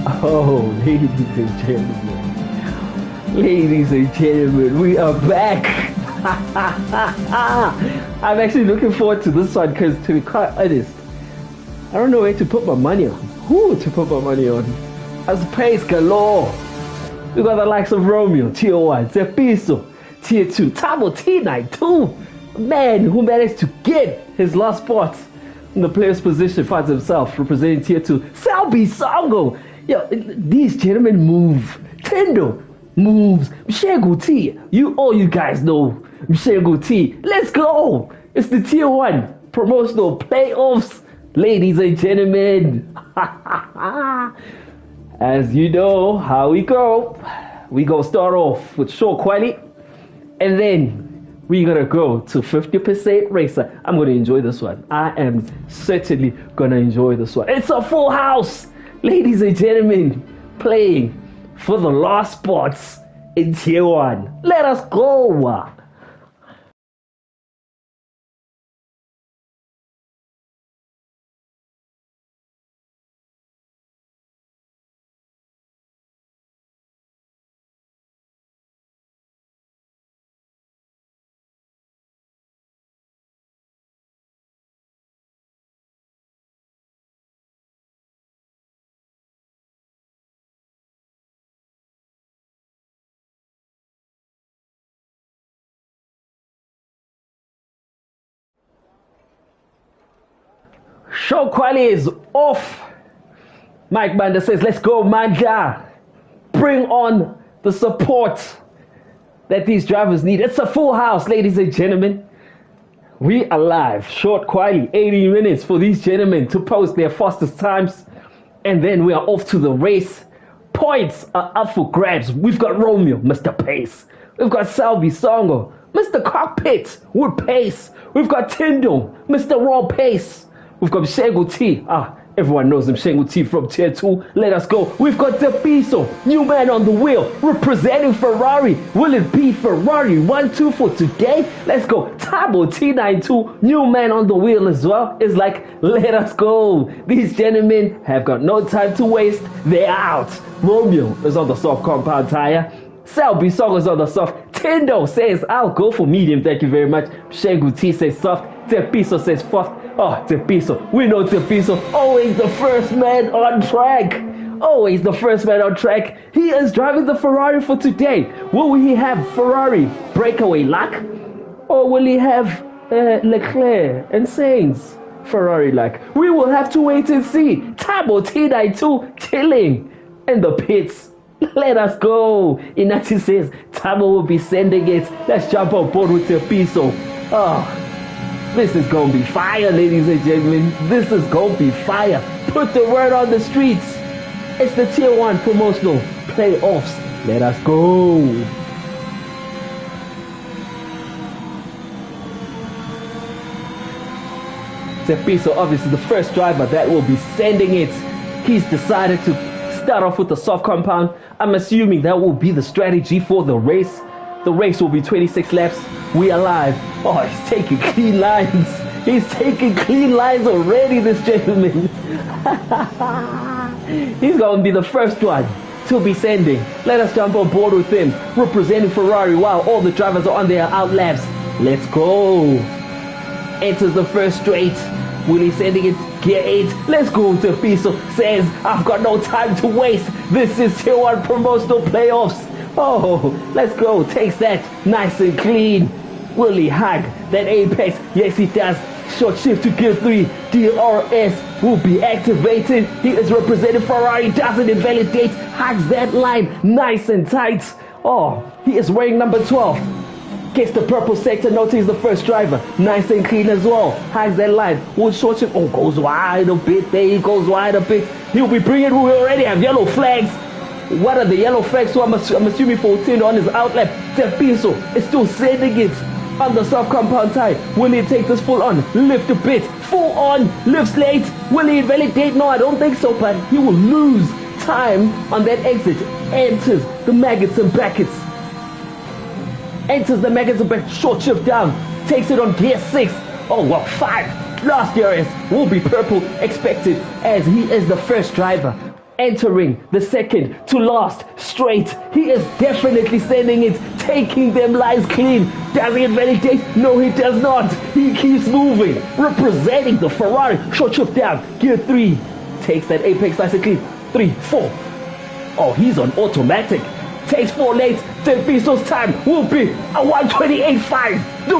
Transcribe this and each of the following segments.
Oh, ladies and gentlemen, we are back. I'm actually looking forward to this one because, to be quite honest, I don't know where to put my money on. Who to put my money on? As pace galore. We got the likes of Romeo, Tier 1, Zepiso, Tier 2, Tabo T92. Man who managed to get his last spot in the player's position finds himself representing Tier 2. Salbi Songo. Yo, these gentlemen move. Tendo moves. Mshegu T. All you guys know Mshegu T. Let's go. It's the Tier 1 promotional playoffs, ladies and gentlemen. As you know how we go. We gonna start off with short quality, and then we're gonna go to 50% racer. I'm gonna enjoy this one. I am certainly gonna enjoy this one. It's a full house, ladies and gentlemen, playing for the last spots in Tier 1. Let us go. Show quality is off. Mike Banda says, let's go, Manja. Bring on the support that these drivers need. It's a full house, ladies and gentlemen. We are live. Short quality, 80 minutes for these gentlemen to post their fastest times. And then we are off to the race. Points are up for grabs. We've got Romeo, Mr. Pace. We've got Salvi Songo, Mr. Cockpit with pace. We've got Tindo, Mr. Raw Pace. We've got Mshegu T. Everyone knows Mshegu T from Tier 2. Let us go. We've got Depiso, new man on the wheel, representing Ferrari. Will it be Ferrari 1-2 for today? Let's go. Tabo T92, new man on the wheel as well. It's like, let us go. These gentlemen have got no time to waste. They're out. Romeo is on the soft compound tire. Selby Song is on the soft. Tindo says, I'll go for medium, thank you very much. Mshegu T says soft. Depiso says fast. Oh, Tepiso. We know Tepiso. Always the first man on track. Always the first man on track. He is driving the Ferrari for today. Will he have Ferrari breakaway luck? Or will he have Leclerc and Sainz Ferrari luck? We will have to wait and see. Tabo T92 chilling in the pits. Let us go. Inati says Tabo will be sending it. Let's jump on board with Tepiso. Oh. This is gonna be fire, ladies and gentlemen. This is gonna be fire. Put the word on the streets. It's the Tier 1 promotional playoffs. Let us go. Zepiso, obviously the first driver that will be sending it. He's decided to start off with the soft compound. I'm assuming that will be the strategy for the race. The race will be 26 laps. We are live. Oh, he's taking clean lines. He's taking clean lines already, this gentleman. He's going to be the first one to be sending. Let us jump on board with him, representing Ferrari while all the drivers are on their out laps. Let's go. Enters the first straight. Will he sending it? Gear 8. Let's go. Tepiso says, I've got no time to waste. This is Tier 1 promotional playoffs. Oh, let's go. Takes that nice and clean. Will he hug that apex? Yes, he does. Short shift to gear 3. DRS will be activated. He is representing Ferrari. Doesn't invalidate. Hugs that line nice and tight. Oh, he is wearing number 12. Gets the purple sector. Notice the first driver. Nice and clean as well. Hugs that line. Will short shift. Oh, goes wide a bit. There he goes wide a bit. He'll be bringing. We already have yellow flags. What are the yellow flags? So I'm assuming 14 on his outlap. Tepiso is still sending it on the soft compound tire. Will he take this full on? Lift a bit. Full on. Lifts late. Will he invalidate? No, I don't think so, but he will lose time on that exit. Enters the maggots and brackets. Enters the maggots and brackets. Short shift down. Takes it on gear 6. Oh, well, 5. Last DRS will be purple expected as he is the first driver. entering the second to last straight. He is definitely sending it, taking them lines clean. Does he validate? No, he does not. He keeps moving, representing the Ferrari. Short shift down, gear 3. Takes that apex nice and clean. 3, 4. Oh, he's on automatic. Takes 4 lanes. Then Pisto's time will be a 128.5. The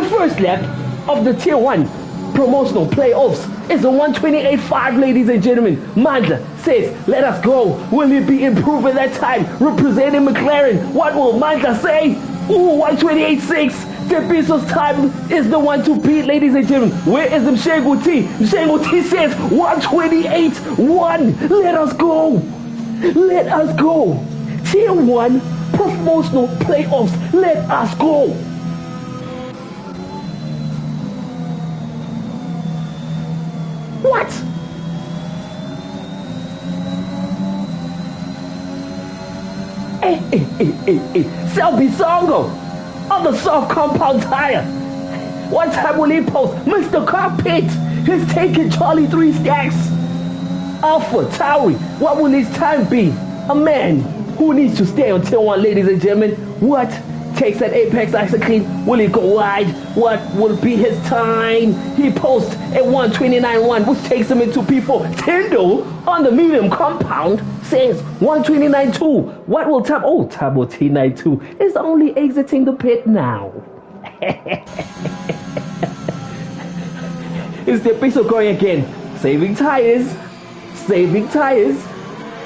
first lap of the Tier 1 promotional playoffs is a 128.5, ladies and gentlemen. Mandla says, let us go. Will he be improving that time? Representing McLaren. What will Mandla say? Ooh, 128.6. Tepiso's time is the one to beat, ladies and gentlemen. Where is Mshengu T? Mshengu T says 128.1. Let us go. Let us go. Tier 1 promotional playoffs. Let us go. What? Hey. Selby Songo on the soft compound tire. What time will he post? Mr. Cockpit, he's taking Charlie 3 stacks. Alpha Tauri, what will his time be? A man who needs to stay on Tier 1, ladies and gentlemen. What? Takes that apex nice and clean. Will he go wide? What will be his time? He posts a 129.1, which takes him into P4. Tendo on the medium compound says 129.2. What will Tab? Oh, Tabo T92 is only exiting the pit now. Is the pistol going again? Saving tires.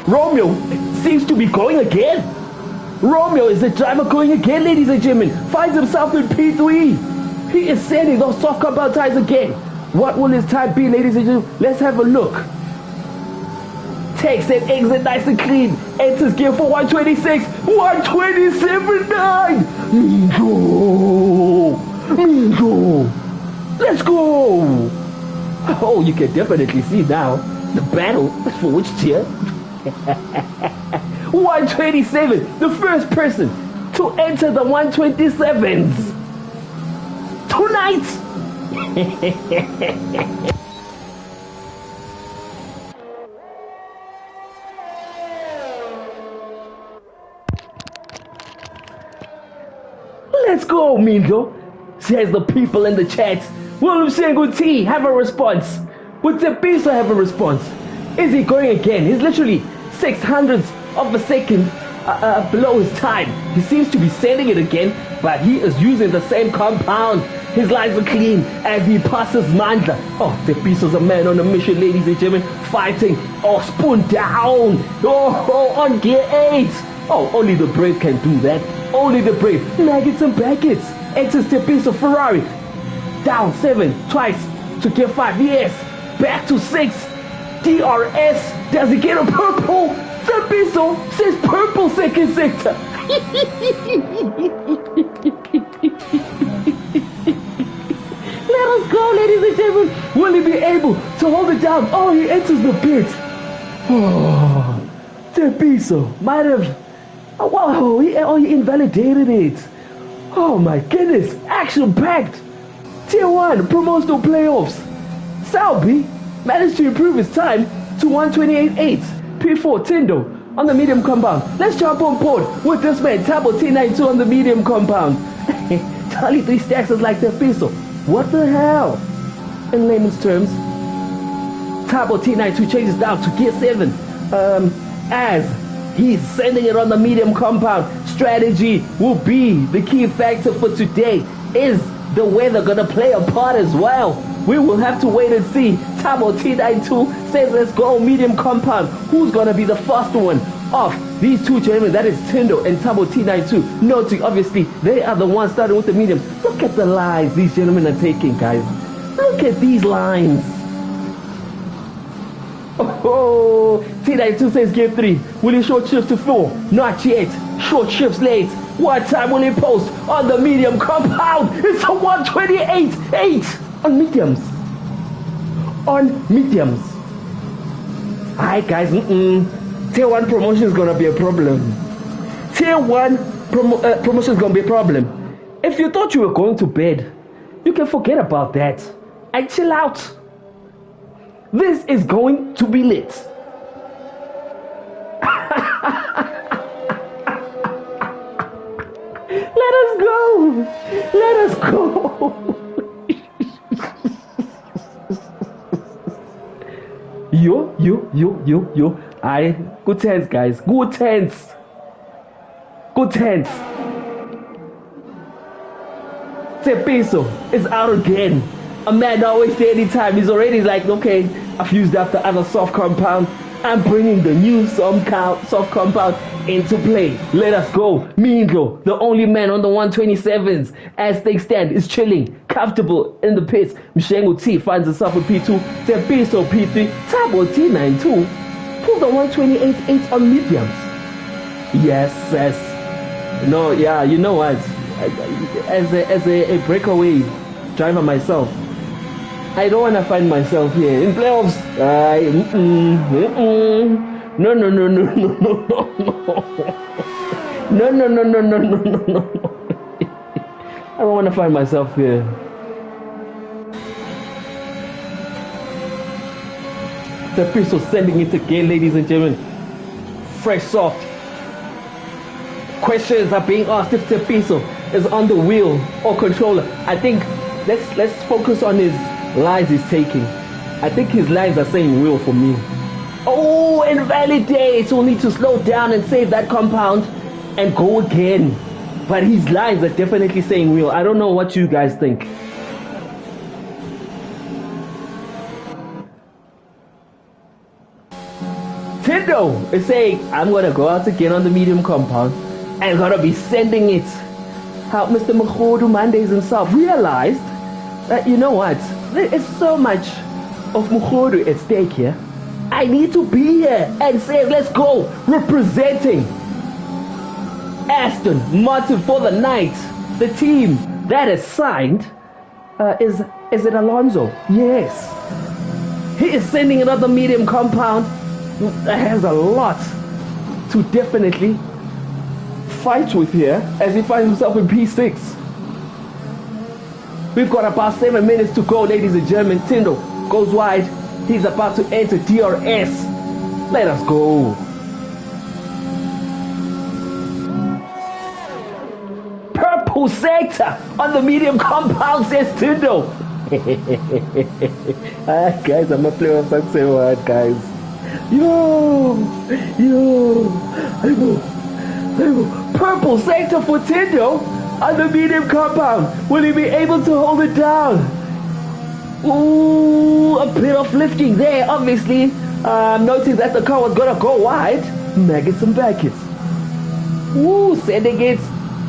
Romeo seems to be going again. Romeo is the driver going again, ladies and gentlemen. Finds himself in P3. He is sending those soft compound tires again. What will his time be, ladies and gentlemen? Let's have a look. Takes that exit nice and clean. Enters gear for 126. 127.9. Mingo. Let's go. Oh, you can definitely see now the battle for which tier. 127, the first person to enter the 127s tonight. Let's go, Mingo, says the people in the chat. Will Mshengu T have a response? Would Tepiso have a response? Is he going again? He's literally 600ths of a second below his time. He seems to be sending it again, but he is using the same compound. His lines are clean as he passes Mandla. Oh, Tepiso's a man on a mission, ladies and gentlemen. Fighting. Oh, spoon down. Oh, on gear 8. Oh, only the brave can do that. Only the brave. Maggots and Baggots. Enters Tepiso Ferrari. Down 7 twice to gear 5. Yes. Back to 6. DRS. Does he get a purple? Tepiso says purple second sector. Let us go, ladies and gentlemen. Will he be able to hold it down? Oh, he enters the pit. Oh, Tepiso might have. Oh, wow, he invalidated it. Oh my goodness, action-packed. Tier 1 promotional playoffs. Salby managed to improve his time to 128.8. P4 Tindo on the medium compound. Let's jump on board with this man, Tabo T92 on the medium compound. Charlie 3 stacks is like Tepiso. What the hell? In layman's terms, Tabo T92 changes down to gear 7 as he's sending it on the medium compound. Strategy will be the key factor for today. Is the weather gonna play a part as well? We will have to wait and see. Tabo T92 says let's go medium compound. Who's gonna be the first one of these two gentlemen? That is Tindo and Tabo T92. Noting obviously they are the ones starting with the mediums. Look at the lines these gentlemen are taking, guys. Look at these lines. Oh, T92 says gear 3. Will he short shift to 4? Not yet. Short shifts late. What time will he post on the medium compound? It's a 128.8 on mediums. Alright guys, Tier 1 promotion is gonna be a problem. Tier 1 promotion is gonna be a problem. If you thought you were going to bed, you can forget about that and chill out. This is going to be lit. Let us go. Let us go. Yo. Aye, good tense, guys. Good tense. Good tense. Tepiso is out again. A man not wasting any time. He's already like, okay, I've used up the other soft compound. I'm bringing the new soft compound into play. Let us go. Mindlo, the only man on the 127s, as they stand, is chilling, comfortable in the pits. Mshengu T finds himself with P2. Tepiso P3. Tabo T92. Pull the 128.8 on mediums. Yes. No, yeah, you know what? As a breakaway driver myself, I don't want to find myself here in playoffs. No. I don't want to find myself here. The pistol sending it again, ladies and gentlemen. Fresh soft. Questions are being asked if Tepiso is on the wheel or controller. I think let's focus on his lines he's taking. I think his lines are saying wheel for me. Oh, invalidate. We'll need to slow down and save that compound and go again. But his lines are definitely saying wheel. I don't know what you guys think. Tindo is saying, I'm going to go out again on the medium compound and going to be sending it. How Mr. Mkhodu Mondays himself realized that, you know what, there is so much of Mkhodu at stake here. I need to be here and say, let's go, representing Aston Martin for the night. The team that is signed is it Alonso? Yes. He is sending another medium compound that has a lot to definitely fight with here as he finds himself in P6. We've got about 7 minutes to go, ladies and gentlemen. Tindo goes wide. He's about to enter DRS. Let us go. Purple sector on the medium compound, says Tindo. Guys, I'm a player of success word, guys. Yo, I know. Purple sector for Tindo on the medium compound. Will he be able to hold it down? Ooh, a bit of lifting there, obviously. Noting that the car was gonna go wide. Maggots and Backets. Ooh, sending it.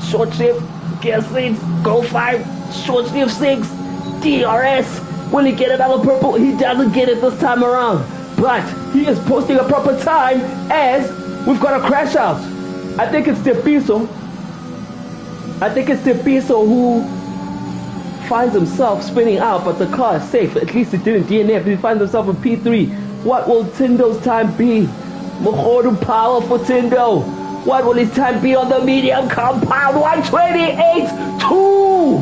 Short shift, gear 6, go 5, short shift 6, DRS. Will he get another purple? He doesn't get it this time around. But he is posting a proper time as we've got a crash out. I think it's Tepiso. Who finds himself spinning out, but the car is safe. At least it didn't DNF. He finds himself in P3. What will Tindo's time be? Mkhodu power for Tindo. What will his time be on the medium compound? 128.2.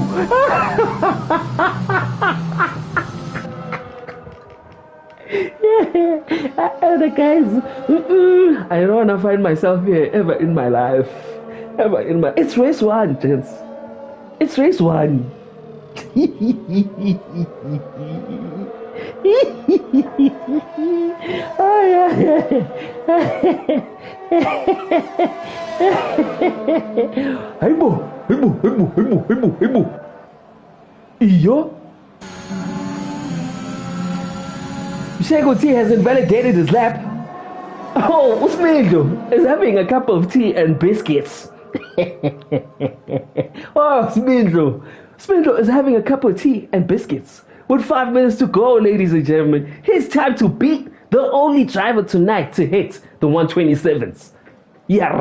And guys, I don't want to find myself here ever in my life. It's race 1, gents. It's race 1. Oh, yeah. Hey, bo. Iyo. Shego T has invalidated his lap. Oh, Usmildo is having a cup of tea and biscuits. Oh, Smindro is having a cup of tea and biscuits. With 5 minutes to go, ladies and gentlemen, it's time to beat the only driver tonight to hit the 127s. Yeah.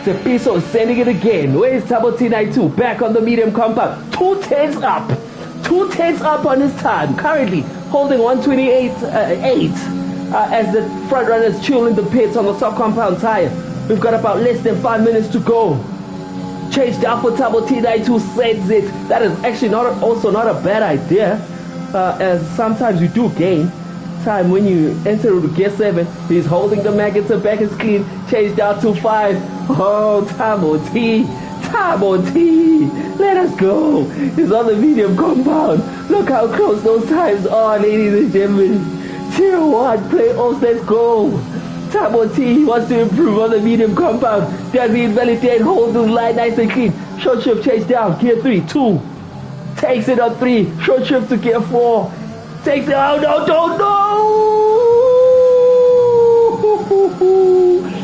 Tepiso is sending it again. Where's Tabo T92? Back on the medium compound. 2 tenths up. 2 tenths up on his time. Currently holding 128.8 as the front runners chill in the pits on the soft compound tire. We've got about less than 5 minutes to go. Chase down for Tabo T92 sends it. That is actually also not a bad idea, as sometimes you do gain time when you enter into gear 7. He's holding the maggots back is clean. Chase down to 5. Oh, Tabo T. Let us go. He's on the medium compound. Look how close those times are, ladies and gentlemen. Tier 1 playoffs, let's go. Tabo T wants to improve on the medium compound. Does he invalidate? Holds his line nice and clean. Short shift chase down. Gear 3, 2. Takes it on 3. Short shift to gear 4. Takes it out. No.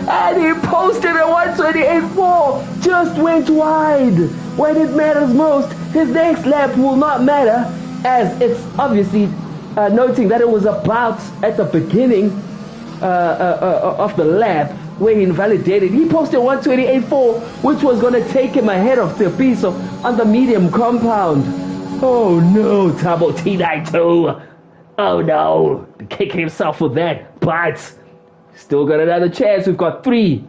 And he posted a 128.4. Just went wide. When it matters most, his next lap will not matter, as it's obviously noting that it was about at the beginning of the lap where he invalidated. He posted 128.4, which was going to take him ahead of Tepiso on the medium compound. Oh no, Tabo T92. Oh no, kicking himself for that, but still got another chance. We've got 3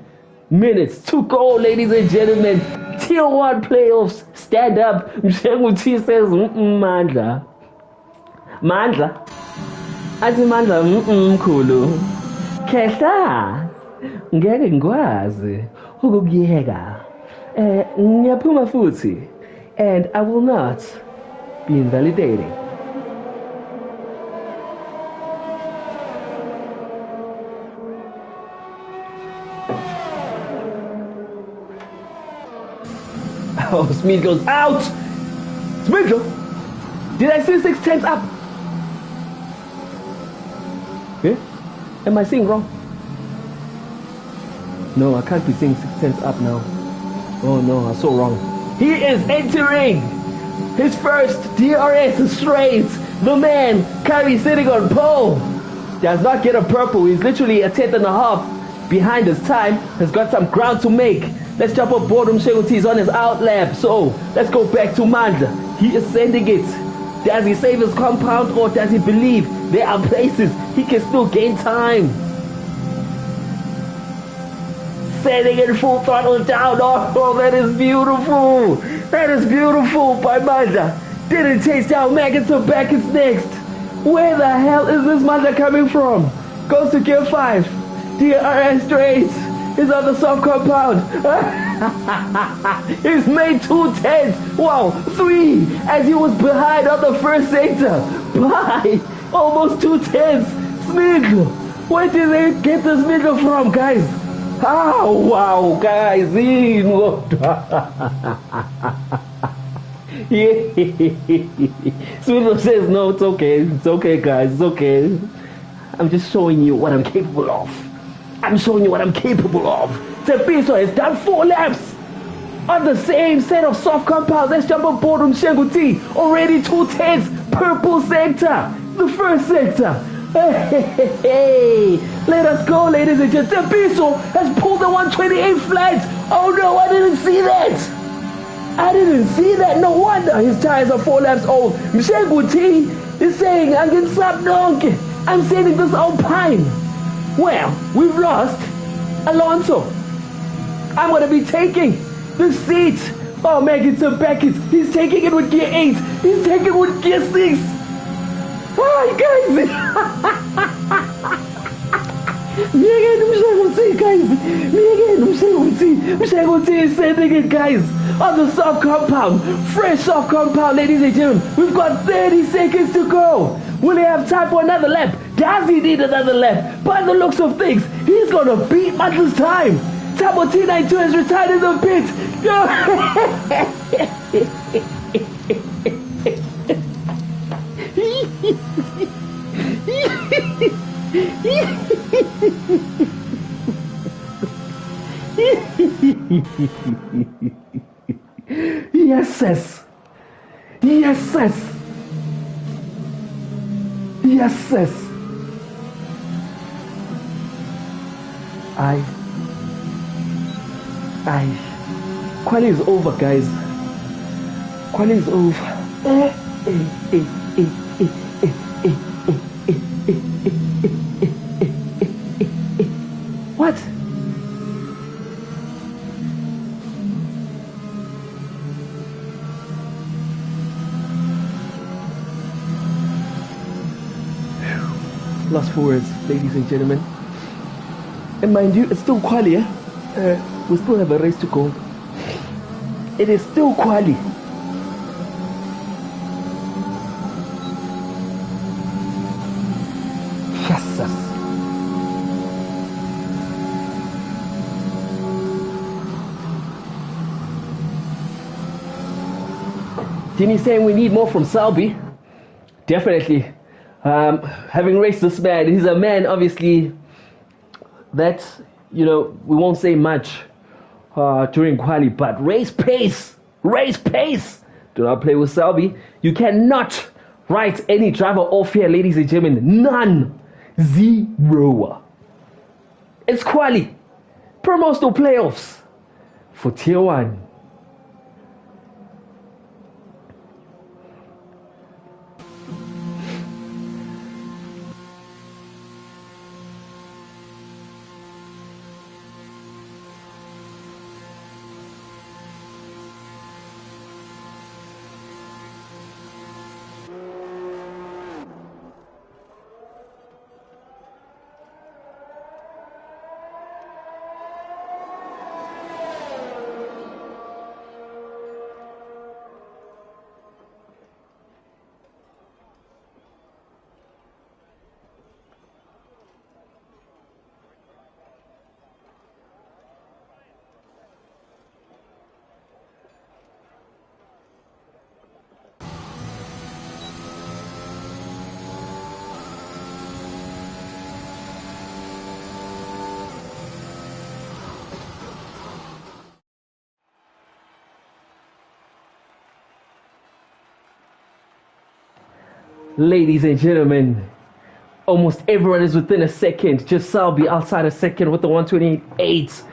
minutes to go, ladies and gentlemen. Tier 1 playoffs, stand up. Mshengu T says, Mandla. Athi Mandla, mkhulu. Khehla. Ngeke ngikwazi ukukuyeka. Ngiyaphuma futhi, and I will not be invalidating. Oh, Smith goes out. Smith, did I see 6 tenths up? Yeah? Am I seeing wrong? No, I can't be seeing 6 tenths up now. Oh no, I saw wrong. He is entering his first DRS straight. The man, Kyrie, sitting on pole, does not get a purple. He's literally a 10th and a half behind his time. Has got some ground to make. Let's jump on board him. He's on his out lap. So let's go back to Mandla. He is sending it. Does he save his compound, or does he believe there are places he can still gain time? Sending it full throttle down. Oh, that is beautiful. That is beautiful by Mandla. Didn't chase down Maggots or Backets next. Where the hell is this Mandla coming from? Goes to gear 5. DRS straight. He's on the soft compound. He's made 2 tenths. Wow, 3 as he was behind on the first sector. By almost 2 tenths. Smigler. Where did they get this Smigler from, guys? Oh, wow, guys. Smigler says, no, it's okay. It's okay, guys. It's okay. I'm just showing you what I'm capable of. Tepiso has done 4 laps on the same set of soft compounds. Let's jump on board on Mshengu T. Already 2 tenths. Purple sector. The first sector. Hey. Let us go, ladies and gentlemen. Tepiso has pulled the 128 flags. Oh no, I didn't see that. No wonder his tires are 4 laps old. Mshengu T is saying, I'm sending this Alpine. Well, we've lost Alonso. I'm going to be taking the seat. Oh, Maggots and Backets. He's taking it with gear 8. He's taking it with gear 6. Oh, you guys. Mshengu T is sending it, guys. On the soft compound. Fresh soft compound, ladies and gentlemen. We've got 30 seconds to go. Will he have time for another lap? Does he need another lap? By the looks of things, he's going to beat Mandla's time. Tabo T92 has retired in the pit. Yes, sis. Quali is over, guys. Quali is over. What? plus forwards, ladies and gentlemen. And mind you, it's still quali. We still have a race to go. It is still quali. Jesus. Dini saying we need more from Salby. Definitely. Having raced this man, he's a man obviously that, you know, we won't say much during quali, but race pace. Do not play with Salby. You cannot write any driver off here, ladies and gentlemen. None. Zero. It's quali. Promotional playoffs for tier 1. Ladies and gentlemen, almost everyone is within a second. Just Salby outside a second with the 128.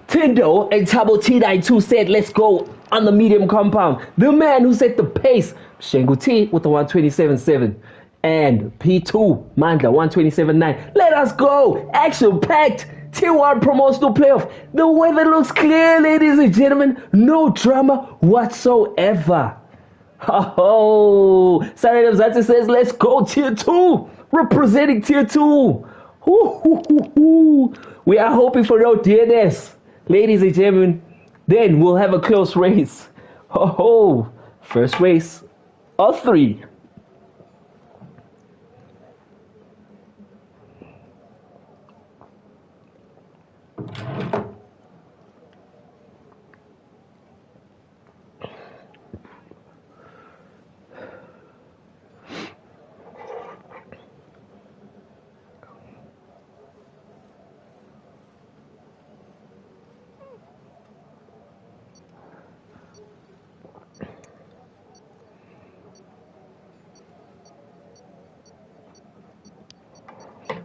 Tindo and Tabo T92 said, let's go on the medium compound. The man who set the pace, Shengu T with the 127.7. And P2, Mandla 127.9. Let us go. Action-packed. Tier 1 promotional playoff. The weather looks clear, ladies and gentlemen. No drama whatsoever. Oh, Sarah Zati says, let's go tier 2. Representing tier 2. We are hoping for no DNS. Ladies and gentlemen, then we'll have a close race. Oh, first race of 3.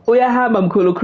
Uyahamba mkhulu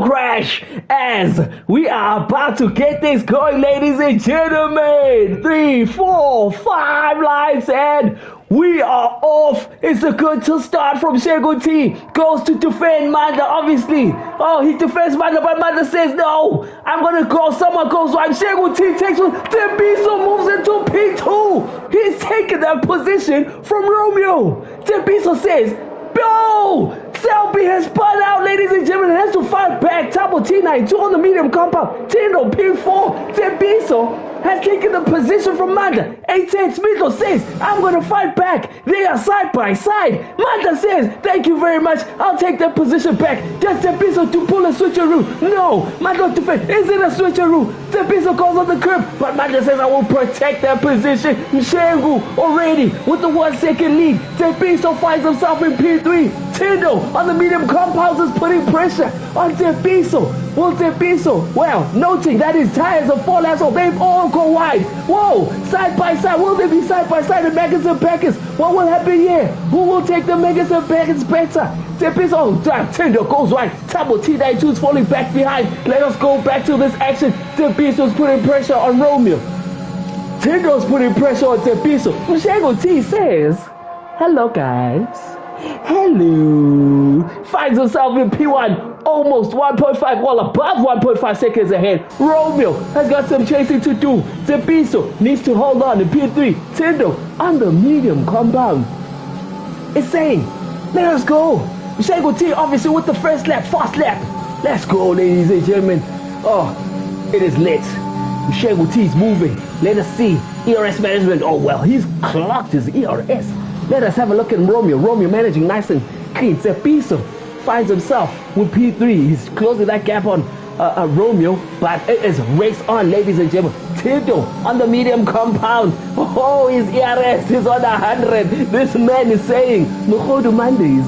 crash as we are about to get this going, ladies and gentlemen. 3, 4, 5 lights and we are off. It's a good to start from Shengu T. Goes to defend Manda, obviously. Oh, he defends Manda, but Manda says, no, I'm going to go. Someone goes right. Shengu T takes one. Tembiso moves into P2. He's taken that position from Romeo. Tembiso says, no! Selby has spun out, ladies and gentlemen, and has to fight back. Tabo T92 on the medium compound. Tino P4. Tembiso has taken the position from Manda. 810 Smito says, I'm going to fight back. They are side by side. Manda says, thank you very much. I'll take that position back. Does Tembiso to pull a switcheroo? No. Manda defense. Is it a switcheroo? Tembiso goes on the curb, but Manda says, I will protect that position. Shengu already with the 1 second lead. Tembiso finds himself in P3. Tindo on the medium compounds is putting pressure on Tembiso. Will Tembiso, well, noting that his tires are 4 laps old, they've all go wide. Whoa, side by side. Will they be side by side? The Megas and Packers. What will happen here? Who will take the Megas and Packers better? Tembiso, Tindo goes wide. Tabo T92 is falling back behind. Let us go back to this action. Tembiso's putting pressure on Romeo. Tindo's putting pressure on Tembiso. Shengu T says, hello guys. Hello. Finds himself in P1, almost 1.5, well above 1.5 seconds ahead. Romeo has got some chasing to do. Tembiso needs to hold on in P3. Tindo on the medium compound is saying, let us go. Mshengu T obviously with the first lap, fast lap. Let's go, ladies and gentlemen. Oh, it is lit. Mshengu T is moving. Let us see. ERS management. Oh, well, he's clocked his ERS. Let us have a look at Romeo. Romeo managing nice and clean. Tepiso finds himself with P3. He's closing that gap on Romeo, but it is race on, ladies and gentlemen. Tito on the medium compound. Oh, his ERS is on 100. This man is saying, Mukhodu Mondays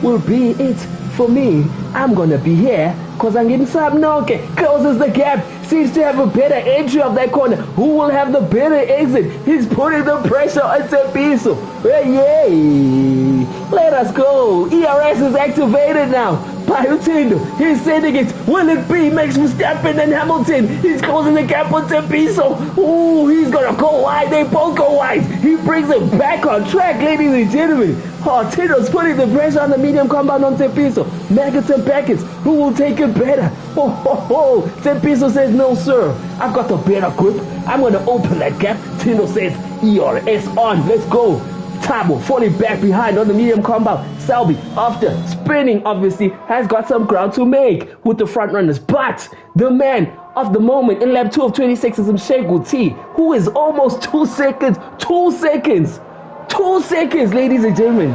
will be it for me. I'm gonna be here because I'm getting Sabnoke. Closes the gap. Seems to have a better entry of that corner. Who will have the better exit? He's putting the pressure on Tepiso. Yay! Let us go. ERS is activated now. Tindo, he's sending it. Will it be Max Verstappen and Hamilton? He's closing the gap on Tepiso. Ooh, he's gonna go wide. They both go wide. He brings it back on track, ladies and gentlemen. Oh, Tindo's putting the pressure on the medium compound on Tepiso. Maggots and packets. Who will take it better? Oh, ho, ho. Tepiso says, no, sir. I've got the better grip. I'm gonna open that gap. Tindo says, ERS on. Let's go. Tabo falling back behind on the medium compound. Selby, after spinning, obviously, has got some ground to make with the front runners. But the man of the moment in lap 2 of 26 is Mshengu T, who is almost 2 seconds. 2 seconds. 2 seconds, ladies and gentlemen.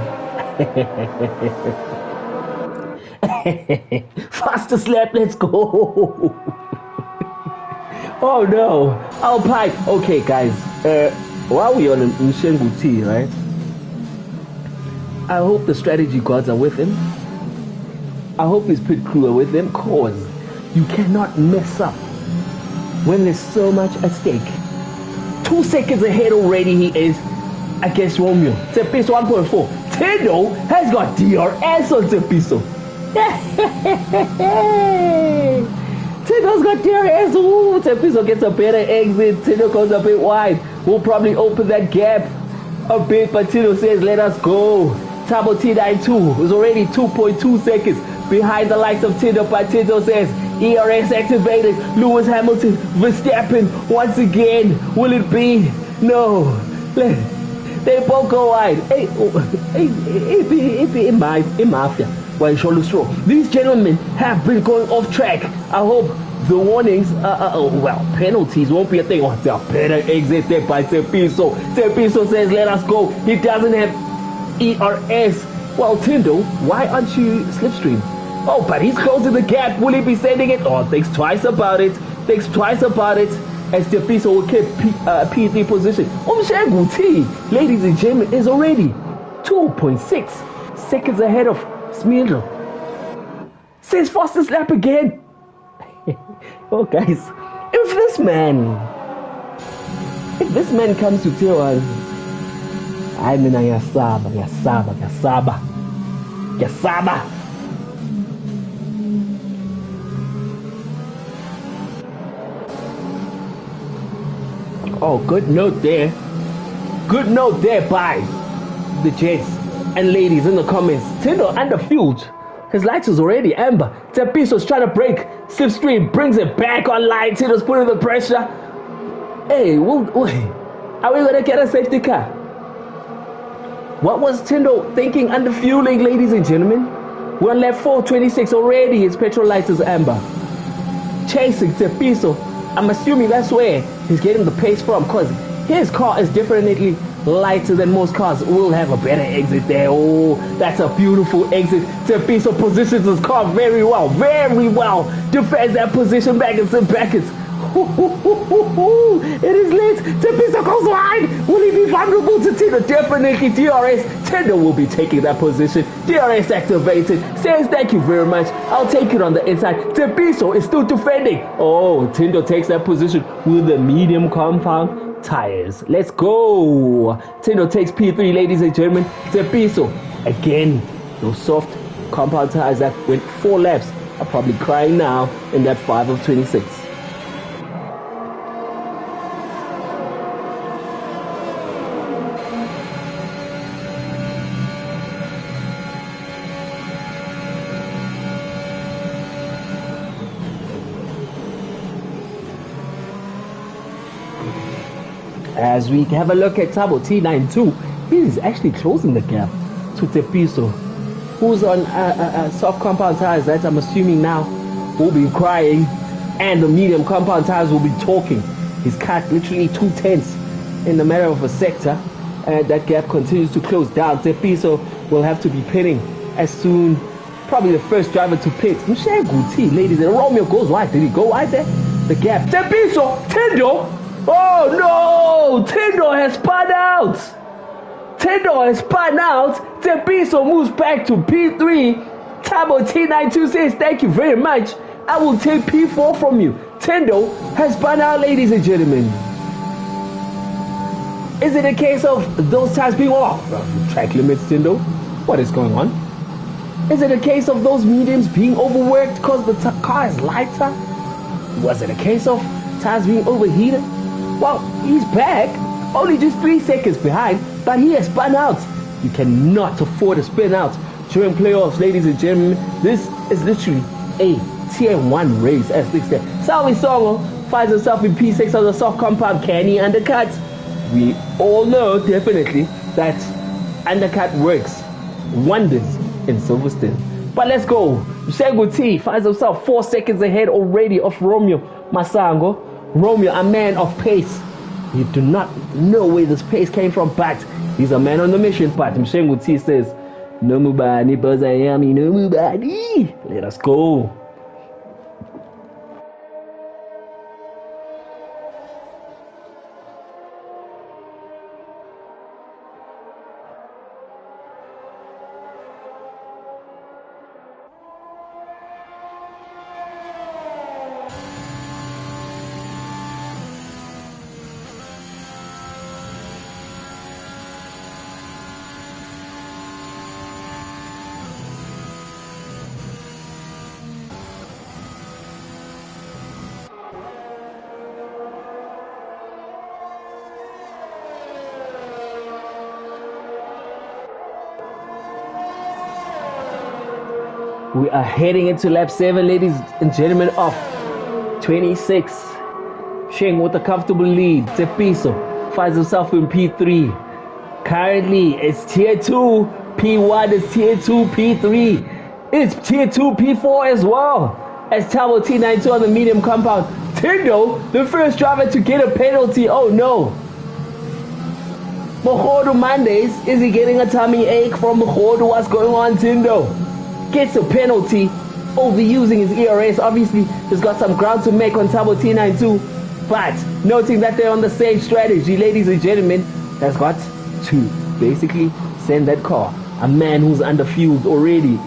Fastest lap, let's go. Oh no. Alpine. Okay, guys. While we're on Mshengu T, right? I hope the strategy gods are with him. I hope his pit crew are with him, cause you cannot mess up when there's so much at stake. 2 seconds ahead already he is against Romeo. Tepiso 1.4. Tendo has got DRS on Tepiso. Tendo's got DRS. Ooh, Tepiso gets a better exit. Tendo goes a bit wide. We'll probably open that gap a bit, but Tendo says, let us go. Tabo T92 is already 2.2 seconds behind the likes of Tendo, but Tendo says, ERS activated. Lewis Hamilton, Verstappen, once again. Will it be? No. They both go wide. Hey, mafia. These gentlemen have been going off track. I hope the warnings, penalties won't be a thing. Oh, they're better exit there by Tepiso. Tepiso says, let us go. He doesn't have ERS. Well, Tindo, why aren't you slipstream? Oh, but he's closing the gap. Will he be sending it? Oh, thinks twice about it. Thinks twice about it. As Tepiso will keep P3 position. Mshengu T, ladies and gentlemen, is already 2.6 seconds ahead of Smildo. Says fastest lap again. Oh, guys, if this man comes to tell us, I mean, yasaba. Oh, good note there. Good note there by the gents and ladies in the comments. Tindo under fueled. His lights is already amber. Tepiso's trying to break. Slipstream brings it back online. Tindo's putting the pressure. Hey, are we going to get a safety car? What was Tindo thinking under fueling, ladies and gentlemen? We're on lap 4:26 already. His petrol light is amber. Chasing Tepiso. I'm assuming that's where he's getting the pace from, because his car is definitely lighter than most cars. Will have a better exit there. Oh, that's a beautiful exit. Tepiso positions his car very well. Defends that position back in some brackets. It is lit. Tepiso goes wide. Will he be vulnerable to Tindo? Definitely DRS. Tindo will be taking that position. DRS activated. Says thank you very much. I'll take it on the inside. Tepiso is still defending. Oh, Tindo takes that position with the medium compound tires. Let's go. Tindo takes P3, ladies and gentlemen. Tepiso again. Those soft compound tires that went 4 laps are probably crying now in that 5 of 26. As we have a look at Tabo T92, he is actually closing the gap to Tepiso. who's on soft compound tires, that I'm assuming now, will be crying, and the medium compound tires will be talking. He's cut literally 2/10 in the matter of a sector, and that gap continues to close down. Tepiso will have to be pitting as soon, probably the first driver to pit. Mshenguti, ladies and Romeo goes wide. Did he go wide there? The gap. Tepiso, Tendo. Oh no, Tendo has spun out. Tendo has spun out. Tepiso moves back to P3. Tabo T92 says, thank you very much. I will take P4 from you. Tendo has spun out, ladies and gentlemen. Is it a case of those tires being off? Track limits, Tendo. What is going on? Is it a case of those mediums being overworked because the car is lighter? Was it a case of tires being overheated? Well, he's back. Only just 3 seconds behind, but he has spun out. You cannot afford to spin out during playoffs, ladies and gentlemen. This is literally a tier 1 race as they say. Salvi Songo finds himself in P6 on the soft compound. Can he undercut? We all know definitely that undercut works wonders in Silverstone. But let's go. Shenguti finds himself 4 seconds ahead already of Romeo Masango. Romeo, a man of pace. You do not know where this pace came from, but he's a man on the mission. But Mshenguti says, no mubani, Bazayami, no mubani. Let us go. We are heading into lap 7, ladies and gentlemen, of 26. Sheng with a comfortable lead. Tepiso finds himself in P3. Currently, it's tier 2. P1 is tier 2. P3 is tier 2. P4 as well. As Tabo T92 on the medium compound. Tendo, the first driver to get a penalty. Oh no. Mohodu Mondays, is he getting a tummy ache from Mohodu? What's going on, Tendo? Gets a penalty, overusing his ERS. Obviously, he's got some ground to make on Tabo T92, but noting that they're on the same strategy, ladies and gentlemen, has got to basically send that car. A man who's under fueled already.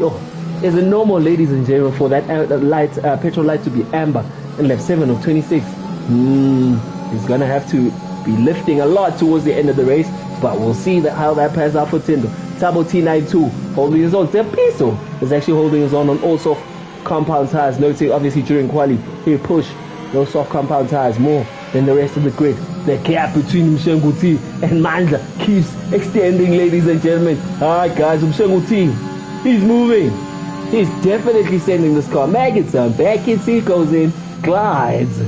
Is it normal, ladies and gentlemen, for that light, petrol light to be amber in lap 7 of 26? He's gonna have to be lifting a lot towards the end of the race, but we'll see how that pans out for Tendo. Tabo T92 holding his own. Tepiso is actually holding his own on all soft compound tires. Noting obviously during quali he pushed those soft compound tires more than the rest of the grid. The gap between Mshenguti and Mandla keeps extending, ladies and gentlemen. Alright guys, Mshenguti, he's moving. He's definitely sending this car. Maggots back in, see, goes in, glides.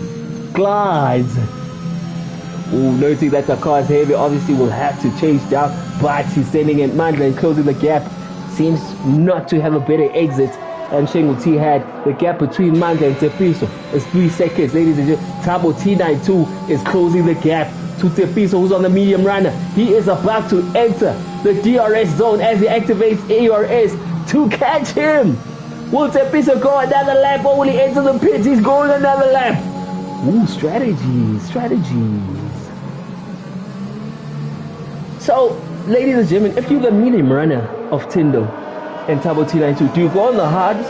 Noting that the car is heavy, obviously will have to change down, but he's sending in Mandla and closing the gap. Seems not to have a better exit, and Shenguti had the gap between Mandla and Tepiso is 3 seconds, ladies and gentlemen. Tabo T92 is closing the gap to Tepiso, who's on the medium runner. He is about to enter the DRS zone as he activates ARS to catch him. Will Tepiso go another lap or will he enter the pits? He's going another lap. Strategies. So, ladies and gentlemen, if you're the medium runner of Tendo and Tabo T92, do you go on the hards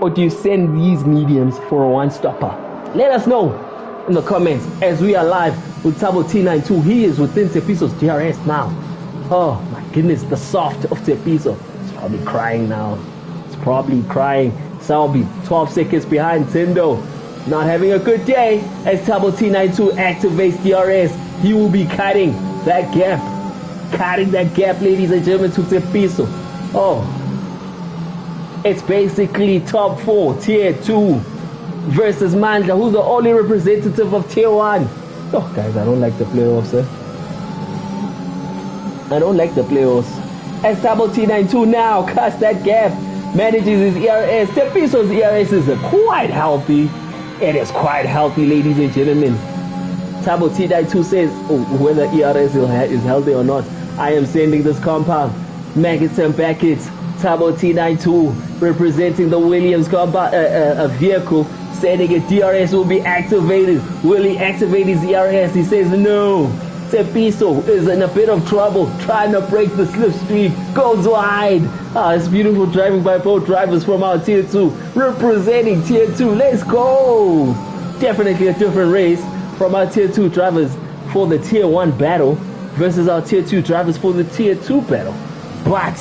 or do you send these mediums for a one-stopper? Let us know in the comments as we are live with Tabo T92. He is within Tepiso's DRS now. Oh my goodness, the soft of Tepiso. It's probably crying now. Salvi, 12 seconds behind Tendo. Not having a good day as Tabo T92 activates DRS. He will be cutting that gap, ladies and gentlemen, to Tepiso. It's basically top 4, tier 2 versus Mandla, who's the only representative of tier 1. Guys, I don't like the playoffs, I don't like the playoffs. as Tabo T92 now cuts that gap, manages his ERS. Tepiso's ERS is quite healthy. It is quite healthy, ladies and gentlemen. Tabo T92 says, whether ERS is healthy or not, I am sending this compound. Maggots and Backets, Tabo T92 representing the Williams compound, vehicle, sending a DRS will be activated. Will he activate his ERS? He says no. Tepiso is in a bit of trouble, trying to break the slipstream, goes wide. It's beautiful driving by both drivers from our Tier 2, representing Tier 2. Let's go! Definitely a different race from our Tier 2 drivers for the Tier 1 battle versus our Tier 2 drivers for the Tier 2 battle. But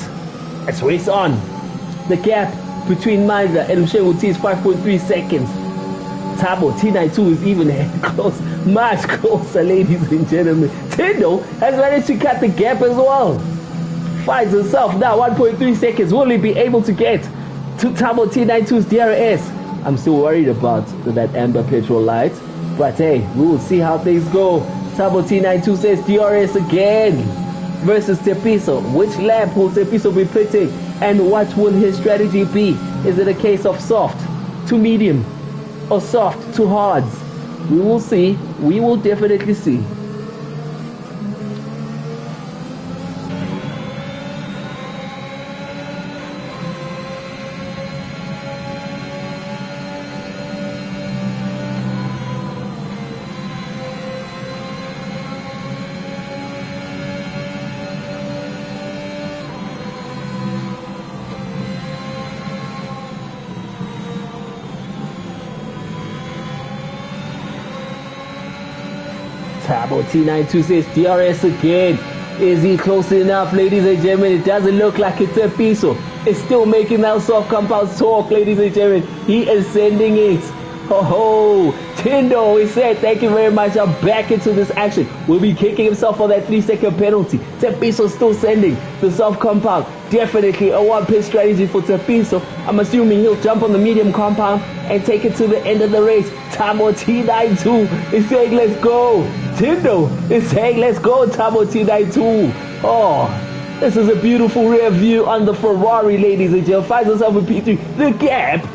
let's race on. The gap between Mazda and Mshenguti is 5.3 seconds. Tabo T92 is even close, much closer, ladies and gentlemen. Tindo has managed to cut the gap as well. Finds himself now 1.3 seconds. Will he be able to get to Tabo T92's DRS? I'm still worried about that amber petrol light. But hey, we will see how things go. Tabo T92 says DRS again versus Tepiso. Which lap will Tepiso be pitting? And what will his strategy be? Is it a case of soft to medium or soft to hards? We will see. We will definitely see. Tabo T92 says DRS again. Is he close enough, ladies and gentlemen? It doesn't look like it's a Tepiso. It's still making that soft compound talk, ladies and gentlemen. He is sending it. Oh, Tindo, he said, thank you very much. I'm back into this action. Will be kicking himself for that 3-second penalty. Tepiso still sending the soft compound. Definitely a one-pit strategy for Tepiso. I'm assuming he'll jump on the medium compound and take it to the end of the race. Tabo T92 is saying, let's go. Tindo is saying, let's go, Tabo T92. Oh, this is a beautiful rear view on the Ferrari, ladies and gentlemen. Finds himself in P3. The gap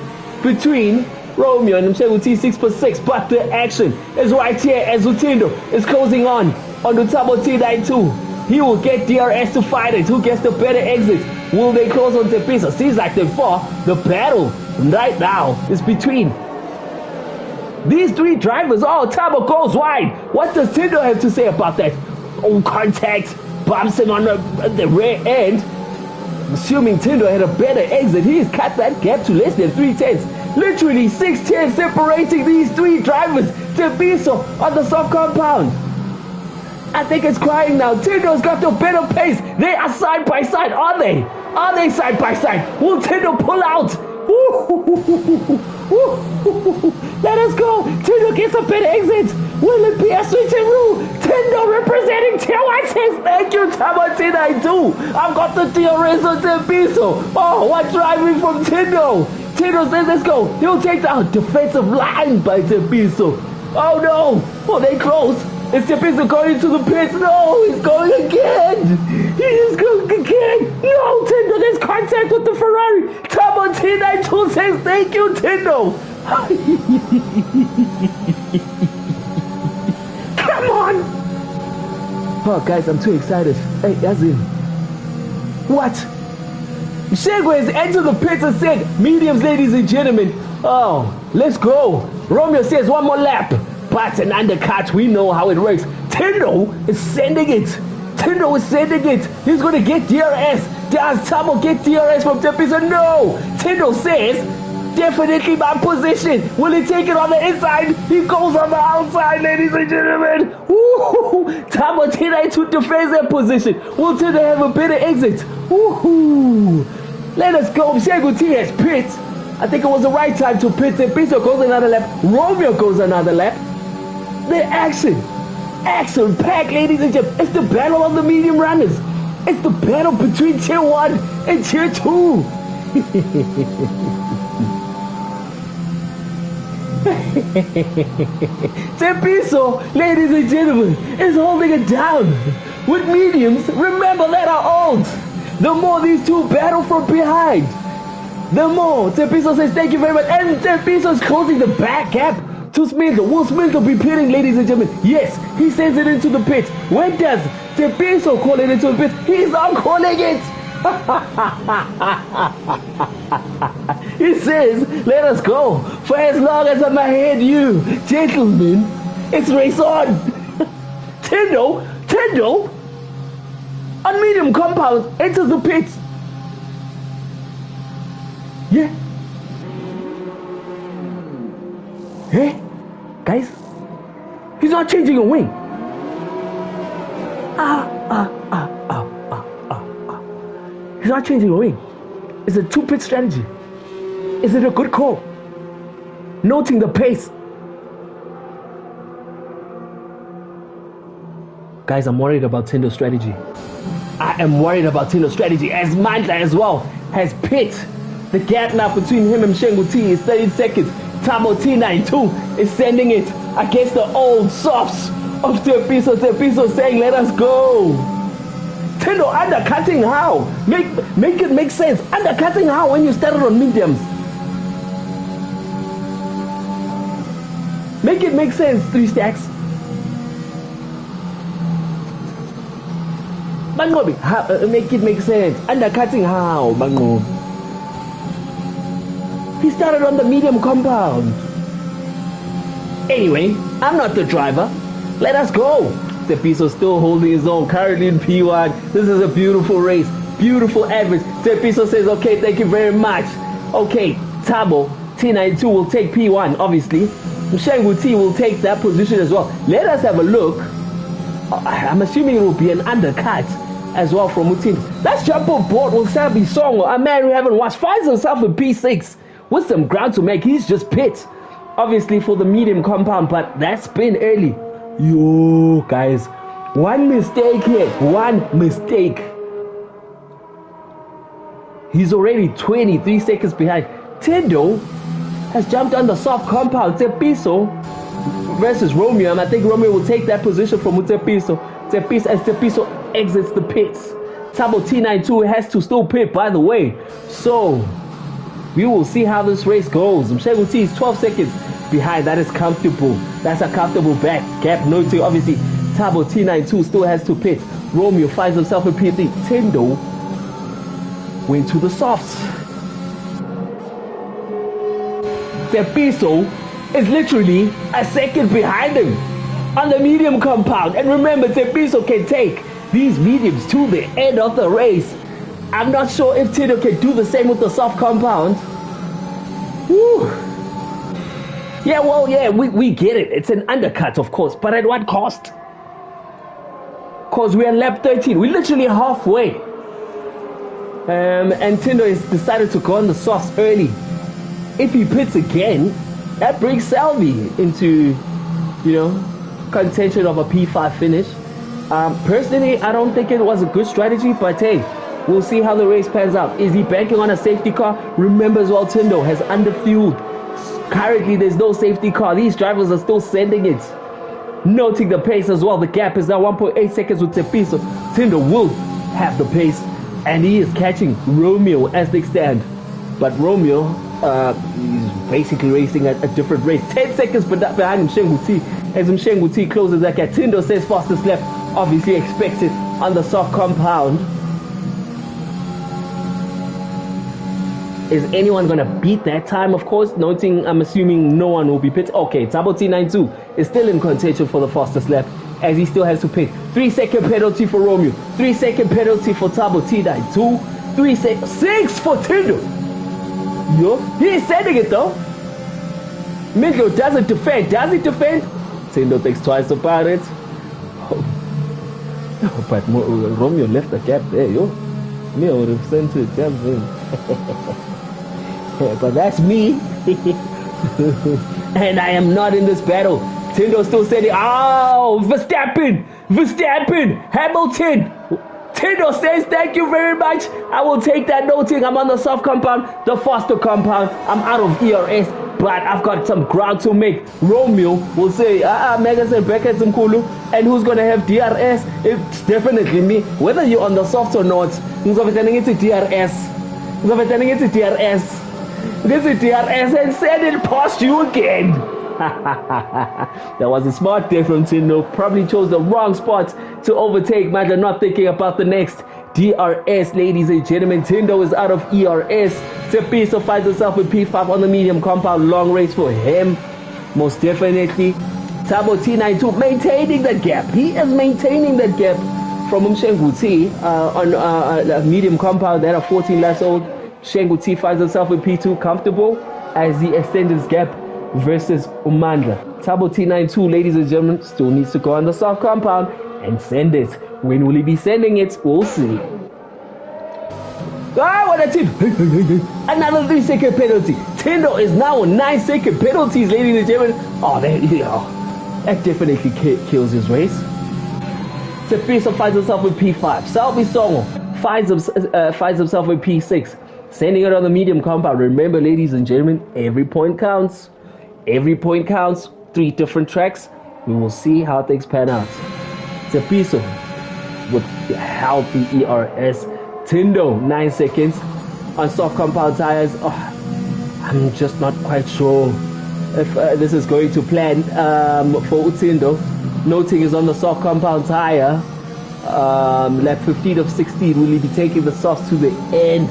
between Romeo and Mshengu T6 per 6, but the action is right here as Utindo is closing on the Tabo T92. He will get DRS to fight it. Who gets the better exit? Will they close on Tepiso? Seems like they fought. The battle right now is between these three drivers. Oh, Tabo goes wide. What does Tindo have to say about that? Oh, contact bumps him on the rear end. Assuming Tindo had a better exit, he's cut that gap to less than 3/10. Literally 6/10 separating these three drivers. Tepiso on the soft compound. I think it's crying now. Tindo's got the better pace. They are side by side. Are they? Are they side by side? Will Tindo pull out? Let us go. Tindo gets a better exit. Will it be a switcheroo? Tindo representing Tier 1 says, thank you, Tabo T92. I've got the DRS on Tepiso. Oh, what driving from Tindo? Tindo says, let's go. He'll take the defensive line by Tepiso. Oh no. Oh, they close. Is Tepiso going into the pits? No, he's going again. He is going again. No, Tindo, there's contact with the Ferrari. Tabo T92 says, thank you, Tindo. Come on. Oh, guys, I'm too excited. Hey, Yazin. What? Mshengu has entered the pits and said, mediums, ladies and gentlemen. Oh, let's go. Romeo says one more lap. But an undercut, we know how it works. Tindo is sending it. Tindo is sending it. He's going to get DRS. Does Tabo get DRS from Tepiso? No. Tindo says, definitely my position. Will he take it on the inside? He goes on the outside, ladies and gentlemen. Woo-hoo. Tabo T92 defends their position. Will Tindo have a better exit? Woo-hoo. Let us go. Mshengu T has pit. I think it was the right time to pit. Tepiso goes another lap. Romeo goes another lap. The action packed, ladies and gentlemen. It's the battle of the medium runners. It's the battle between Tier 1 and Tier 2. Tepiso, ladies and gentlemen, is holding it down with mediums. Remember that are old. The more these two battle from behind, the more Tepiso says thank you very much. And Tepiso is closing the back gap to Smindle. Will Smindle be pitting, ladies and gentlemen? Yes, he sends it into the pit. When does Tepiso call it into the pit? He's not calling it. He says, let us go. For as long as I'm ahead you, gentlemen, it's race on. Tendo, on medium compound, enters the pit. Yeah. Hey, guys, he's not changing a wing. He's not changing a wing. It's a two-pit strategy. Is it a good call? Noting the pace. Guys, I'm worried about Tendo's strategy. I am worried about Tendo's strategy as Mandla as well has pit. The gap now between him and Mshengu T is 30 seconds. Tamo T92 is sending it against the old softs of Tepiso. Tepiso saying, let us go. Tendo undercutting how? Make it make sense. Undercutting how when you started on mediums? Make it make sense, 3 stacks. Bangobi, make it make sense. Undercutting how, Bangobi? He started on the medium compound. Anyway, I'm not the driver. Let us go. Tepiso still holding his own, currently in P1. This is a beautiful race. Beautiful average. Tepiso says, okay, thank you very much. Okay, Tabo, T92 will take P1, obviously. Mshengu T will take that position as well. Let us have a look. I'm assuming it will be an undercut as well from Mutin. Let's jump on board with Sabi Songo, a man we haven't watched, finds himself in P6 with some ground to make. He's just pit, obviously, for the medium compound, but that's been early. Yo, guys, one mistake here, one mistake. He's already 23 seconds behind. Tendo has jumped on the soft compound. Tepiso versus Romeo, and I think Romeo will take that position from Tepiso. As Tepiso exits the pits. Tabo T92 has to still pit, by the way. So we will see how this race goes. Mshengu T is 12 seconds behind. That is comfortable. That's a comfortable back gap. Noting, obviously, Tabo T92 still has to pit. Romeo finds himself in P3. Tendo went to the softs. Tepiso is literally a second behind him on the medium compound. And remember, Tepiso can take these mediums to the end of the race. I'm not sure if Tendo can do the same with the soft compound. Woo. Yeah, well, yeah, we get it. It's an undercut, of course. But at what cost? Because we're on lap 13. We're literally halfway. And Tendo has decided to go on the softs early. If he pits again, that brings Salvi into, contention of a P5 finish. Personally, I don't think it was a good strategy, but hey, we'll see how the race pans out. Is he banking on a safety car? Remember as well, Tendo has underfueled. Currently, there's no safety car. These drivers are still sending it. Noting the pace as well. The gap is now 1.8 seconds with Tepiso. Tendo will have the pace, and he is catching Romeo as they stand. But Romeo is basically racing at a different race. 10 seconds behind Mshengu T. As Mshengu T closes that gap, Tendo says fastest lap. Obviously expected on the soft compound. Is anyone going to beat that time? Of course, noting, I'm assuming no one will be pit. Okay, Tabo T92 is still in contention for the fastest lap, as he still has to pit. 3-second penalty for Romeo. 3-second penalty for Tabo T92. 6 for Tendo. Yo, he's sending it though. Minglo doesn't defend. Does he defend? Tendo thinks twice about it. Oh, but Romeo left the gap there, yo. Me, I would have sent it. But that's me. And I am not in this battle. Tendo still saying, oh, Verstappen, Hamilton. Tino says, thank you very much. I will take that noting. I'm on the soft compound, the faster compound. I'm out of ERS, but I've got some ground to make. Romeo will say, Megas and Beckett and Kulu. And who's going to have DRS? It's definitely me. Whether you're on the soft or not, who's turning into DRS? Who's turning into DRS? This is DRS and send it past you again. That was a smart day from Tino. Probably chose the wrong spot to overtake Mandla, not thinking about the next DRS. Ladies and gentlemen, Tindo is out of ERS. Tepiso finds himself with P5 on the medium compound. Long race for him, most definitely. Tabo T92 maintaining the gap. He is maintaining that gap from Mshenguti on medium compound that are 14 laps old. Shenguti finds himself with P2 comfortable as he extends his gap versus Umandla. Tabo T92, ladies and gentlemen, still needs to go on the soft compound and send it. When will he be sending it? We'll see. What a tip! Another 3-second penalty. Tindo is now on 9-second penalties, ladies and gentlemen. Oh, there you go. That definitely kills his race. Tepiso finds himself with P5. Salvi Songo finds himself with P6. Sending it on the medium compound. Remember, ladies and gentlemen, every point counts. Every point counts. 3 different tracks. We will see how things pan out. Tepiso with healthy ERS. Tindo, 9 seconds on soft compound tires. Oh, I'm just not quite sure if this is going to plan for Tindo. Noting is on the soft compound tire. Lap 15 of 16. Will he be taking the softs to the end?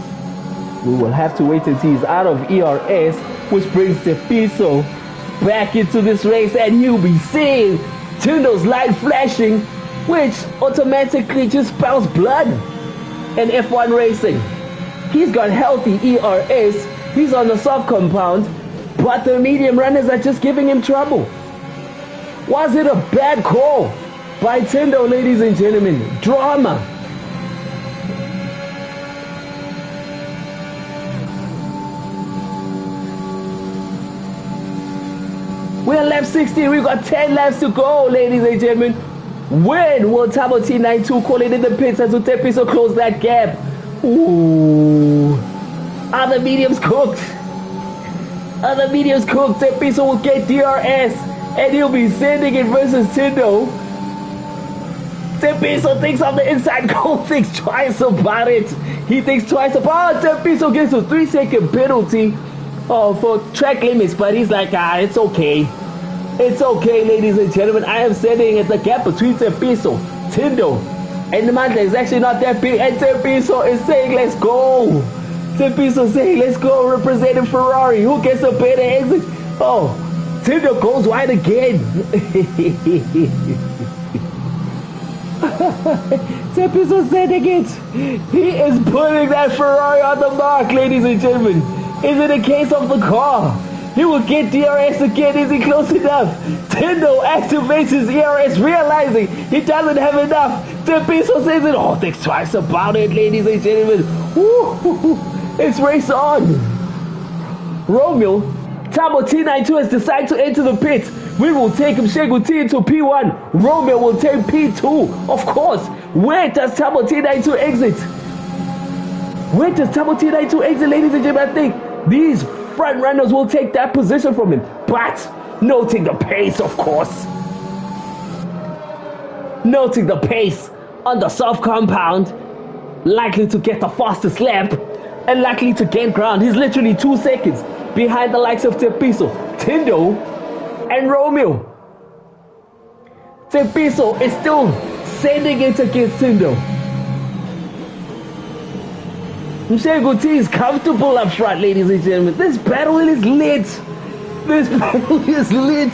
We will have to wait and see. He's out of ERS, which brings Tepiso back into this race, and you'll be seeing Tindo's light flashing, which automatically just spells blood in F1 racing. He's got healthy ERS, he's on the soft compound, but the medium runners are just giving him trouble. Was it a bad call by Tindo, ladies and gentlemen? Drama. We're on lap 16. We've got 10 laps to go, ladies and gentlemen. When will Tabo T92 call it in the pits as Tepiso close that gap? Ooh. Are the mediums cooked? Are the mediums cooked? Tepiso will get DRS and he'll be sending it versus Tindo. Tepiso thinks on the inside goal, thinks twice about it. He thinks twice about it. Tepiso gets a 3-second penalty for track limits, but he's like, it's okay. It's okay, ladies and gentlemen. I am sending at the gap between Tepiso, Tindo, and the Mandla is actually not that big. And Tepiso is saying, let's go. Tepiso saying, let's go, representing Ferrari. Who gets a better exit? Oh, Tindo goes wide again. Tepiso sending it. He is putting that Ferrari on the mark, ladies and gentlemen. Is it a case of the car? He will get DRS again. Is he close enough? Tindo activates his ERS, realizing he doesn't have enough. Tepiso says it. Oh, thinks twice about it, ladies and gentlemen. Woo, it's race on. Romeo, Tabo T92 has decided to enter the pits. We will take him Sheguti into P1. Romeo will take P2. Of course. Where does Tabo T92 exit? Where does Tabo T92 exit, ladies and gentlemen? I think these front runners will take that position from him. But noting the pace, of course. Noting the pace on the soft compound. Likely to get the fastest lap and likely to gain ground. He's literally 2 seconds behind the likes of Tepiso, Tindo, and Romeo. Tepiso is still sending it against Tindo. Mshenguti is comfortable up front, ladies and gentlemen. This battle is lit. This battle is lit.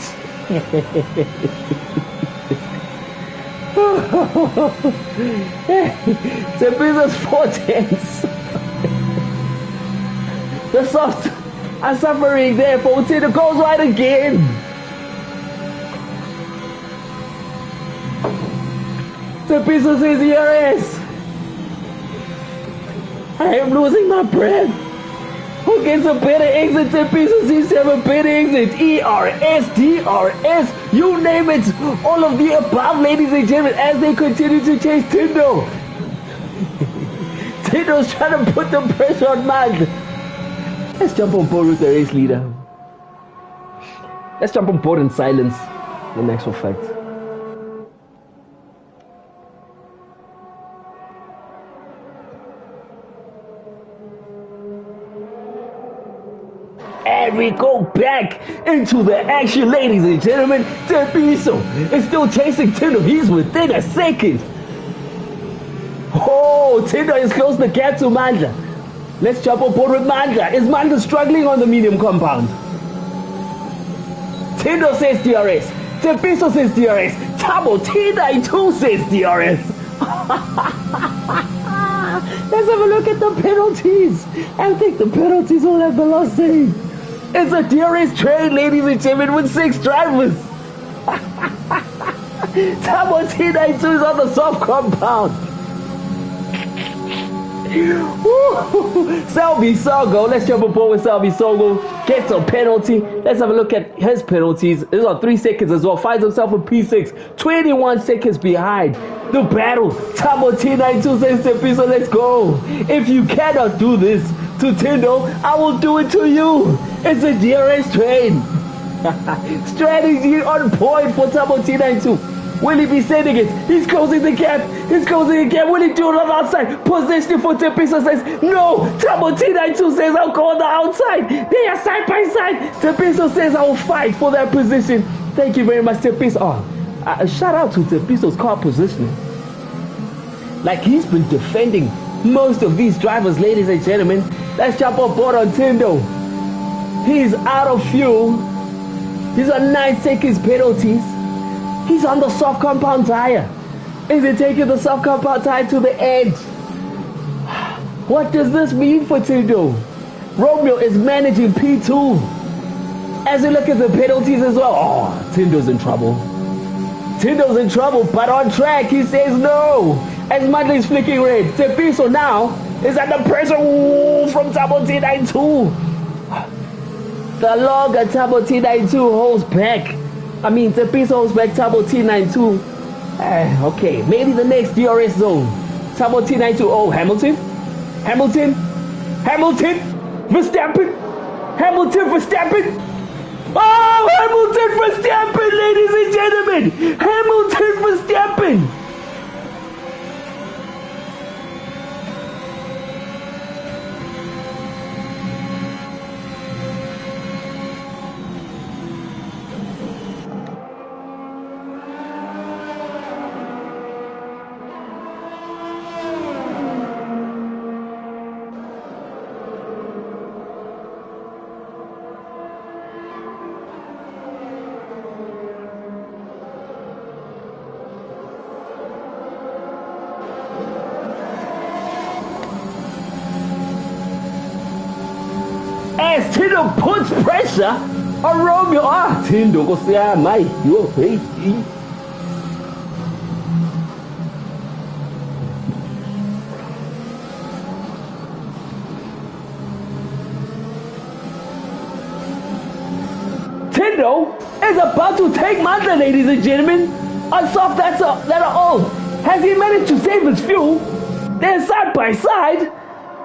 Tepiso's 4 tenths. The soft are suffering there. Tindo goes right again. Tepiso says ERS. I am losing my breath. Who gets a better exit? Tepiso seems to have a better exit. ERS, DRS, you name it. All of the above, ladies and gentlemen, as they continue to chase Tindo. Tito's trying to put the pressure on Mandla. Let's jump on board with the race leader. Let's jump on board in silence. In actual fact. And we go back into the action, ladies and gentlemen. Treviso is still chasing Tinder. He's within a second. Oh, Tinder is closing the gap to Mandla. Let's jump on board with Mandla. Is Mandla struggling on the medium compound? Tinder says DRS. Treviso says DRS. Tabo T92 says DRS. Let's have a look at the penalties. I think the penalties will have velocity. It's a DRS train, ladies and gentlemen, with 6 drivers. Tabo T92 is on the soft compound. Selby Sogo, let's jump aboard with Selby Sogo. Gets a penalty. Let's have a look at his penalties. It's on 3 seconds as well. Finds himself in P6, 21 seconds behind. The battle. Tabo T92 says to Treviso, let's go. If you cannot do this to Tindo, I will do it to you. It's a DRS train. Strategy on point for Tabo T92. Will he be sending it? He's closing the gap. He's closing the gap. Will he do it on the outside? Position for Treviso says, no. Tabo T92 says, I'll go on the outside. They are side by side. Treviso says, I will fight for that position. Thank you very much, Treviso. Oh, shout out to Treviso's car positioning. Like he's been defending most of these drivers, ladies and gentlemen. Let's jump on board on Tindo. He's out of fuel. He's on 9 seconds penalties. He's on the soft compound tire. Is he taking the soft compound tire to the edge? What does this mean for Tindo? Romeo is managing P2. As we look at the penalties as well. Oh, Tindo's in trouble. Tindo's in trouble, but on track he says no. As Mandla is flicking red. Treviso now is under pressure from Tabo T92. The longer Tabo T92 holds back. Treviso holds back Tabo T92. Okay, maybe the next DRS zone. Tabo T92. Oh, Hamilton. Verstappen. Oh, Hamilton Verstappen, ladies and gentlemen. Hamilton Verstappen. As Tindo puts pressure on Romeo. Tindo go say, my, you're crazy. Tindo is about to take Mandla, ladies and gentlemen. On soft that are old. Has he managed to save his fuel? They're side by side.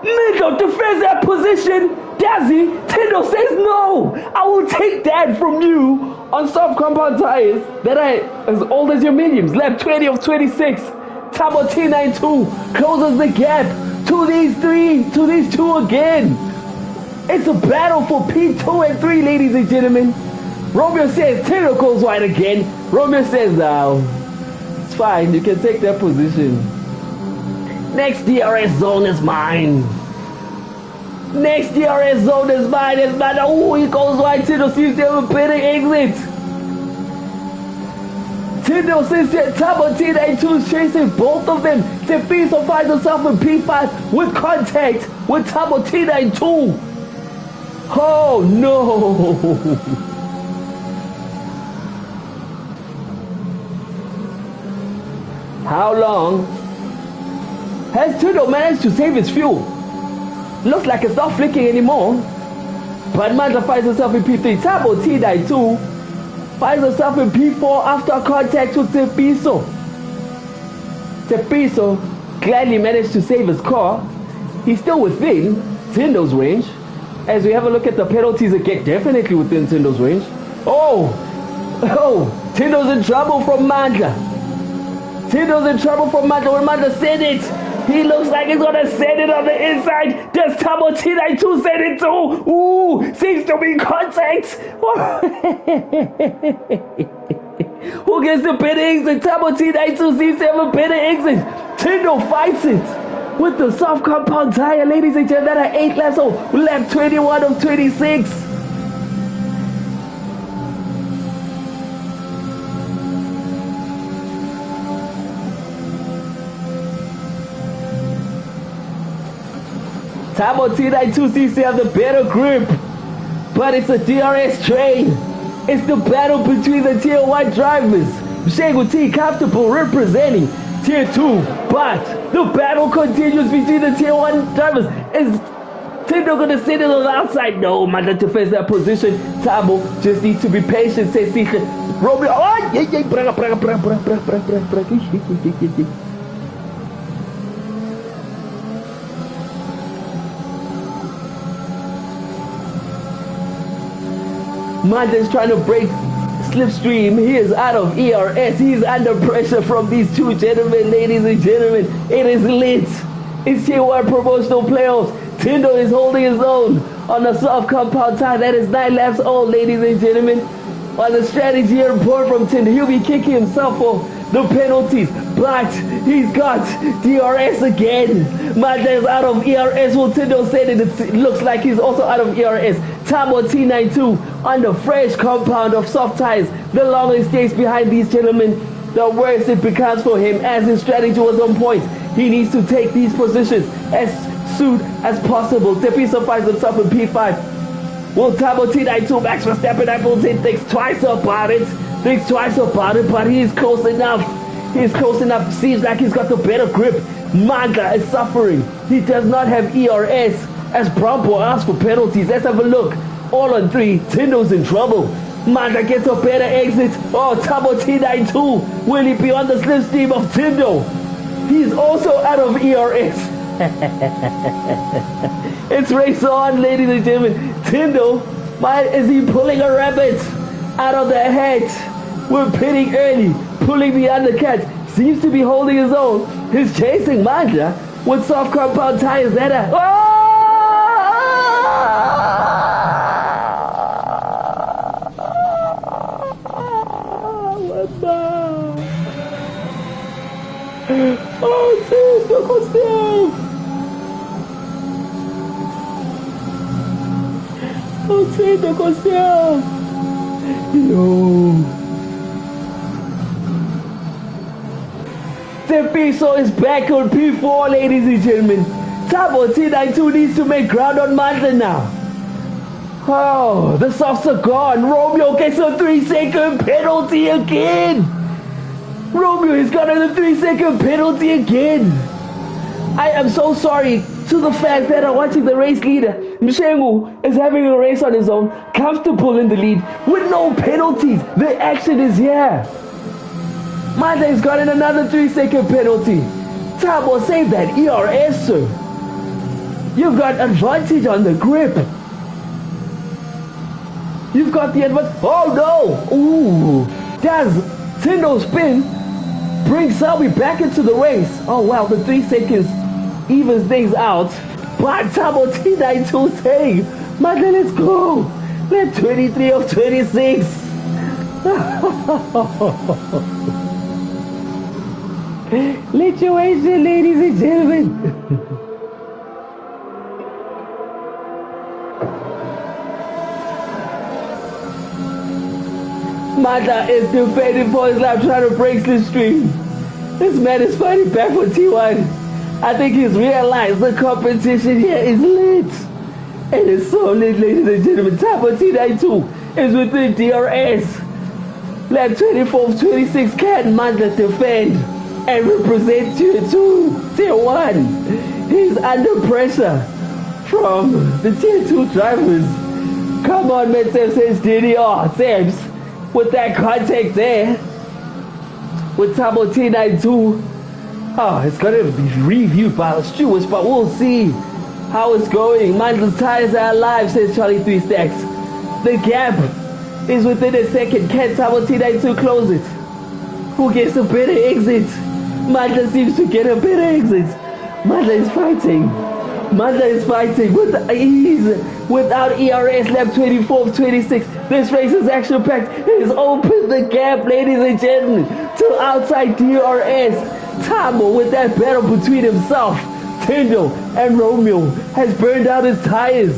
Tindo defends that position. Does he? Tindo says no. I will take that from you on soft compound tires that are as old as your mediums. Lap 20 of 26. Tabo T92 closes the gap to these two again. It's a battle for P2 and 3, ladies and gentlemen. Romeo says Tindo goes wide again. Romeo says, no, it's fine. You can take that position. Next DRS zone is mine. Next DRS zone is mine. Oh, he goes wide. Tindo seems to have a better exit. Tindo says that Tabo T92 is chasing both of them. Treviso finds himself in P5 with contact with Tabo T92. Oh no. How long has Tindo managed to save his fuel? Looks like it's not flicking anymore. But Mandla finds himself in P3. Tabo T92 finds himself in P4 after contact with Treviso. Treviso gladly managed to save his car. He's still within Tindo's range. As we have a look at the penalties again, definitely within Tindo's range. Oh, Tindo's in trouble from Mandla. Tindo's in trouble from Mandla. When Mandla said it, he looks like he's gonna send it on the inside. Does Tabo T92 send it too? Ooh, seems to be contact. Who gets the better exit? Tabo T92 seems to have a better exit. Tindo fights it with the soft compound tire, ladies and gentlemen. That are 8 laps old. Lap 21 of 26. Tabo T92 seems to have the better grip, but it's a DRS train. It's the battle between the Tier 1 drivers. Mshengu T comfortable representing Tier 2, but the battle continues between the Tier 1 drivers. Is Tindo gonna sit it on the outside? No, man, to face that position. Tabo just needs to be patient, says Tisha. Romeo, oh, yeah, Manda's trying to break slipstream. He is out of ERS. He's under pressure from these two gentlemen, ladies and gentlemen. It is lit. It's Tier 1 promotional playoffs. Tindo is holding his own on the soft compound tire. That is 9 laps old, ladies and gentlemen. On the strategy report from Tindo, he'll be kicking himself for the penalties, but he's got DRS again. Manda is out of ERS. Well, Tindo said it looks like he's also out of ERS. Tabo T92 on the fresh compound of soft tires. The longer he stays behind these gentlemen, the worse it becomes for him, as his strategy was on point. He needs to take these positions as soon as possible. Tepiso finds himself in P5. Will Tabo T92 Max Verstappen, I will say, thinks twice about it, but he's close enough. He's close enough. Seems like he's got the better grip. Manda is suffering. He does not have ERS. As Brampo asks for penalties, let's have a look. All on 3. Tindo's in trouble. Manda gets a better exit. Oh, Tabo T92. Will he be on the slipstream of Tindo? He's also out of ERS. It's race on, ladies and gentlemen. Tindo, is he pulling a rabbit out of the hat? We're pitting early, pulling the undercut. Seems to be holding his own. He's chasing Manda with soft compound tires that are... Oh! Oh, Tindo, Costello! Oh, Tindo, Costello! No. Tepiso is back on P4, ladies and gentlemen. Tabo T92 needs to make ground on Manda now. Oh, the softs are gone. Romeo gets a 3-second penalty again. Romeo has got a 3-second penalty again. I am so sorry to the fans that are watching the race leader. Mshengu is having a race on his own, comfortable in the lead, with no penalties. The action is here. Manda has gotten another 3-second penalty. Tabo, save that ERS, sir. You've got advantage on the grip. You've got the advantage. Oh no! Ooh. Does Tindo spin bring Selby back into the race? Oh wow, the 3 seconds evens things out. But Tabo T92 saying, Manda, let's go. Lap 23 of 26. Lituation, ladies and gentlemen. Manda is defending for his life, trying to break the stream. This man is fighting back for T1. I think he's realized the competition here is lit. It is so lit, ladies and gentlemen. Tabo T92 is within DRS. Lap 24 of 26, can Manda defend and represent Tier 2, Tier 1. He's under pressure from the Tier 2 drivers. Come on, man, Sam says DDR. Sams, with that contact there, with Tabo T92 Oh, it's gonna be reviewed by the stewards, but we'll see how it's going. Mandla's tires are alive, says Charlie 3 Stacks. The gap is within a second. Can Tabo T92 close it? Who gets a better exit? Mandla seems to get a better exit. Mandla is fighting. Mandla is fighting with ease, without ERS, lap 24 of 26. This race is action-packed. It has opened the gap, ladies and gentlemen, to outside DRS. Tabo, with that battle between himself, Tindo, and Romeo, has burned out his tires.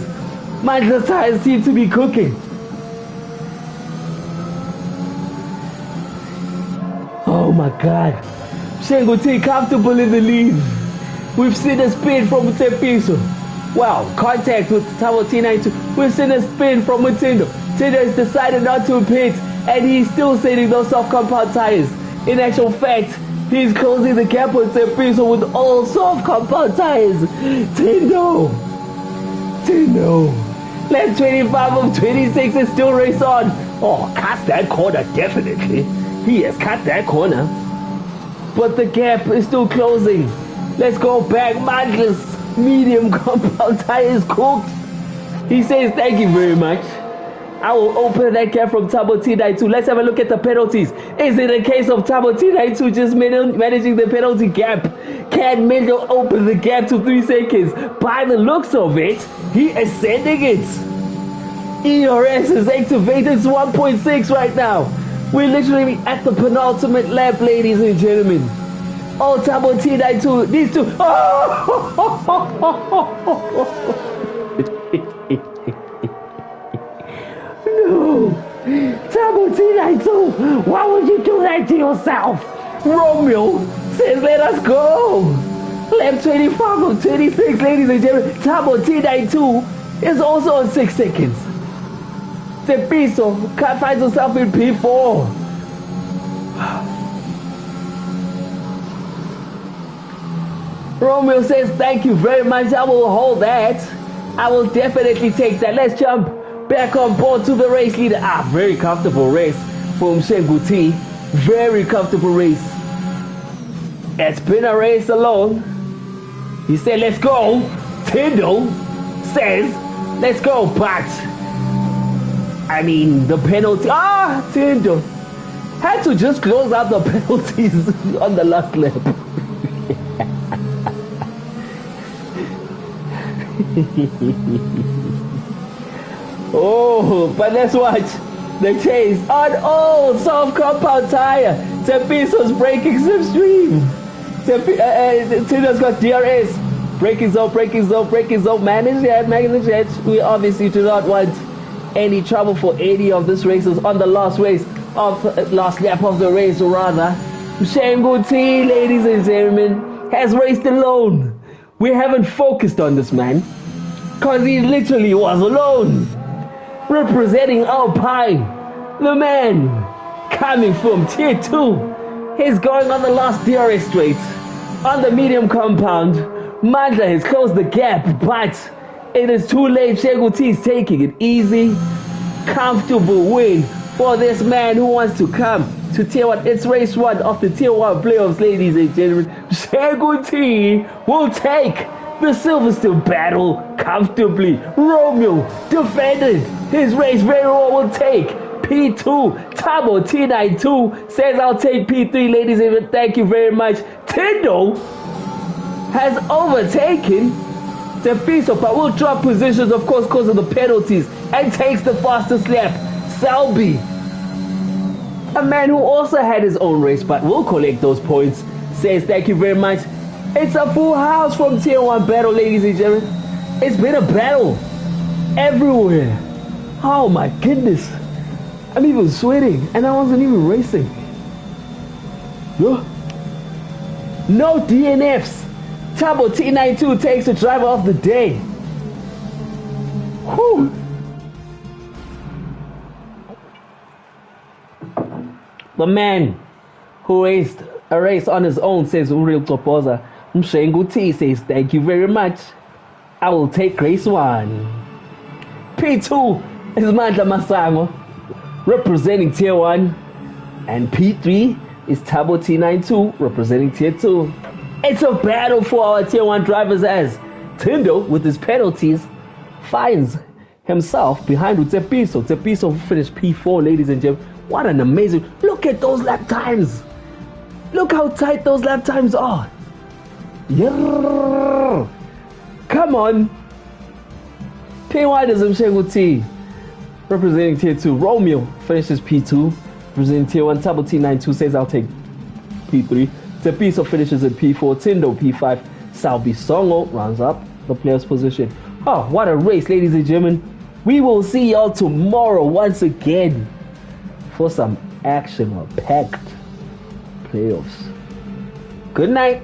Mandla's tires seem to be cooking. Oh my God. Shenguti comfortable in the lead. We've seen a spin from Tepiso. Wow, contact with Tabo T92. We've seen a spin from Tindo. Tindo has decided not to pit, and he's still sending those soft compound tires. In actual fact, he's closing the gap with Tepiso with all soft compound tires. Tindo. Lap 25 of 26 is still race on. Oh, cut that corner, definitely. He has cut that corner. But the gap is still closing. Let's go back. Mandla's medium compound tire is cooked. He says thank you very much. I will open that gap from Tabo T92. Let's have a look at the penalties. Is it a case of Tabo T92 just managing the penalty gap? Can Mendo open the gap to 3 seconds? By the looks of it, he is sending it. ERS is activated. It's 1.6 right now. We're literally at the penultimate lap, ladies and gentlemen. Oh, Tabo T92, these two. No, Tabo T92, why would you do that to yourself? Romeo says let us go. Lap 25 of 26, ladies and gentlemen. Tabo T92 is also on 6 seconds. Tepiso finds himself in P4. Romeo says thank you very much. I will hold that. I will definitely take that. Let's jump back on board to the race leader. Very comfortable race from Shenguti. Very comfortable race. It's been a race alone. He said let's go. Tindo says let's go, but I mean the penalty. Tindo had to just close out the penalties on the last lap. Oh, but let's watch the chase on soft compound tire. Tepiso's braking slipstream. Tindo's got DRS. Braking zone. Manage that. We obviously do not want any trouble for any of these races on the last lap of the race, rather. Shenguti, ladies and gentlemen, has raced alone. We haven't focused on this man, because he literally was alone. Representing Alpine, the man coming from Tier 2. He's going on the last DRS straight. On the medium compound, Mandla has closed the gap, but it is too late. Shenguti is taking it easy. Comfortable win for this man who wants to come to Tier 1. It's race 1 of the Tier 1 playoffs, ladies and gentlemen. Shenguti will take the Silverstone battle comfortably. Romeo defended his race very well. Will take P2. Tabo T92 says I'll take P3, ladies and gentlemen. Thank you very much. Tindo has overtaken Tepiso, but will drop positions, of course, because of the penalties, and takes the fastest lap. Selby, a man who also had his own race but will collect those points, says thank you very much. It's a full house from Tier 1 battle, ladies and gentlemen. It's been a battle everywhere. Oh my goodness. I'm even sweating and I wasn't even racing. No DNFs. Tabo T92 takes the driver of the day. Whew. The man who raced a race on his own, says Uriel Topoza. Shenguti says thank you very much. I will take race 1. P2 is Mandla Masango, representing Tier 1. And P3 is Tabo T92, representing Tier 2. It's a battle for our Tier 1 drivers as Tindo, with his penalties, finds himself behind with Tepiso. Tepiso finished P4, ladies and gentlemen. What an amazing... Look at those lap times. Look how tight those lap times are. Yeah. Come on. P1 is Mshengu representing Tier 2. Romeo finishes P2. Representing Tier 1. Double T92 says I'll take P3. Tepiso finishes at P4. Tindo P5. Salbi Songo rounds up the player's position. Oh, what a race, ladies and gentlemen. We will see y'all tomorrow once again for some action-packed playoffs. Good night.